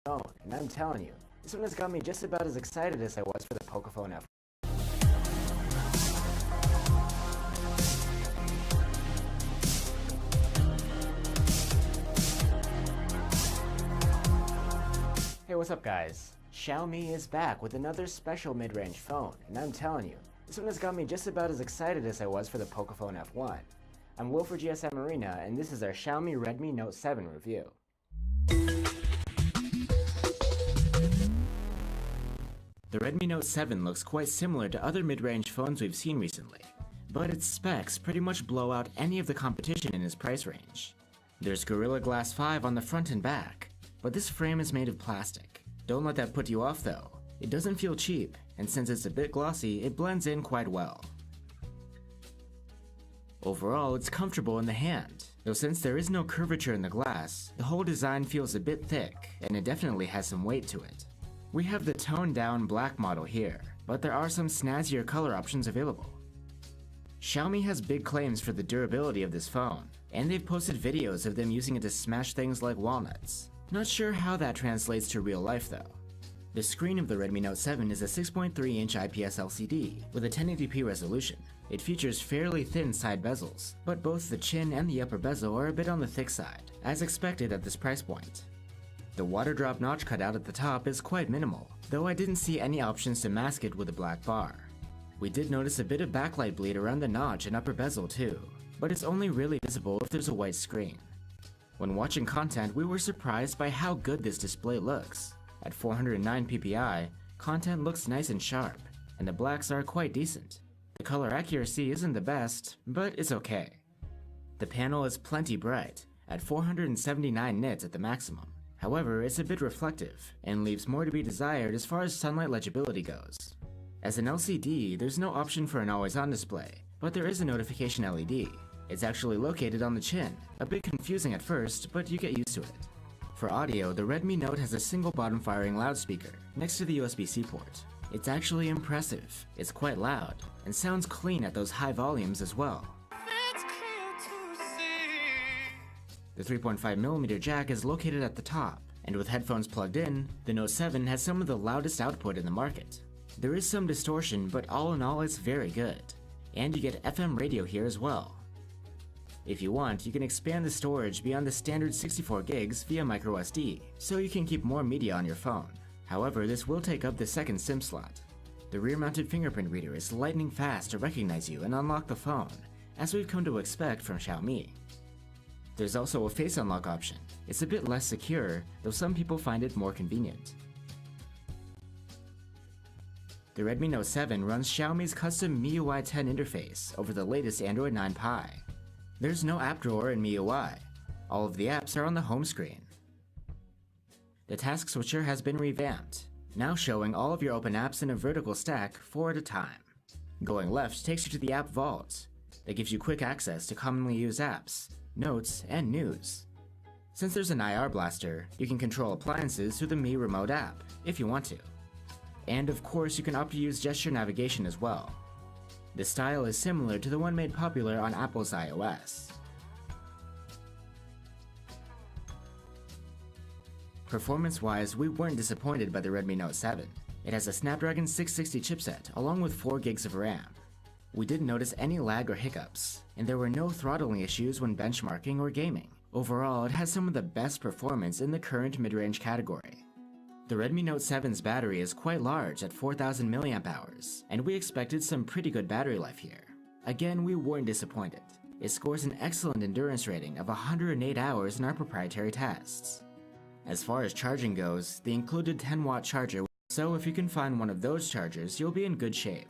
phone, and I'm telling you, this one has got me just about as excited as I was for the Pocophone F. Hey, what's up guys? Xiaomi is back with another special mid-range phone, and I'm telling you, this one has got me just about as excited as I was for the Pocophone F1. I'm Will for GSM Arena, and this is our Xiaomi Redmi Note 7 review. The Redmi Note 7 looks quite similar to other mid-range phones we've seen recently, but its specs pretty much blow out any of the competition in its price range. There's Gorilla Glass 5 on the front and back, but this frame is made of plastic. Don't let that put you off though. It doesn't feel cheap, and since it's a bit glossy, it blends in quite well. Overall, it's comfortable in the hand, though since there is no curvature in the glass, the whole design feels a bit thick, and it definitely has some weight to it. We have the toned down black model here, but there are some snazzier color options available. Xiaomi has big claims for the durability of this phone, and they've posted videos of them using it to smash things like walnuts. Not sure how that translates to real life though. The screen of the Redmi Note 7 is a 6.3-inch IPS LCD with a 1080p resolution. It features fairly thin side bezels, but both the chin and the upper bezel are a bit on the thick side, as expected at this price point. The water drop notch cutout at the top is quite minimal, though I didn't see any options to mask it with a black bar. We did notice a bit of backlight bleed around the notch and upper bezel too, but it's only really visible if there's a white screen. When watching content, we were surprised by how good this display looks. At 409 ppi, content looks nice and sharp, and the blacks are quite decent. The color accuracy isn't the best, but it's okay. The panel is plenty bright, at 479 nits at the maximum. However, it's a bit reflective, and leaves more to be desired as far as sunlight legibility goes. As an LCD, there's no option for an always-on display, but there is a notification LED. It's actually located on the chin, a bit confusing at first, but you get used to it. For audio, the Redmi Note has a single bottom-firing loudspeaker next to the USB-C port. It's actually impressive, it's quite loud, and sounds clean at those high volumes as well. The 3.5mm jack is located at the top, and with headphones plugged in, the Note 7 has some of the loudest output in the market. There is some distortion, but all in all it's very good. And you get FM radio here as well. If you want, you can expand the storage beyond the standard 64 gigs via microSD, so you can keep more media on your phone. However, this will take up the second SIM slot. The rear-mounted fingerprint reader is lightning fast to recognize you and unlock the phone, as we've come to expect from Xiaomi. There's also a face unlock option. It's a bit less secure, though some people find it more convenient. The Redmi Note 7 runs Xiaomi's custom MIUI 10 interface over the latest Android 9 Pie. There's no app drawer in MIUI. All of the apps are on the home screen. The task switcher has been revamped, now showing all of your open apps in a vertical stack 4 at a time. Going left takes you to the app vault that gives you quick access to commonly used apps, notes, and news. Since there's an IR blaster, you can control appliances through the Mi Remote app, if you want to. And of course, you can opt to use gesture navigation as well. The style is similar to the one made popular on Apple's iOS. Performance-wise, we weren't disappointed by the Redmi Note 7. It has a Snapdragon 660 chipset along with 4 gigs of RAM. We didn't notice any lag or hiccups, and there were no throttling issues when benchmarking or gaming. Overall, it has some of the best performance in the current mid-range category. The Redmi Note 7's battery is quite large at 4000 mAh, and we expected some pretty good battery life here. Again, we weren't disappointed. It scores an excellent endurance rating of 108 hours in our proprietary tests. As far as charging goes, the included 10-watt charger, so if you can find one of those chargers, you'll be in good shape.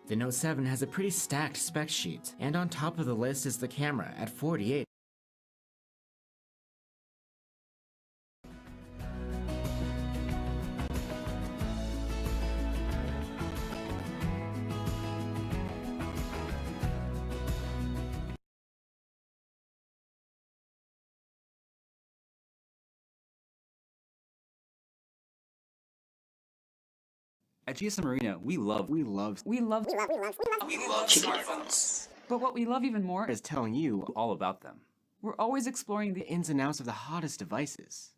The Note 7 has a pretty stacked spec sheet, and on top of the list is the camera at 48. At GSM Arena, we love smartphones. But what we love even more is telling you all about them. We're always exploring the ins and outs of the hottest devices.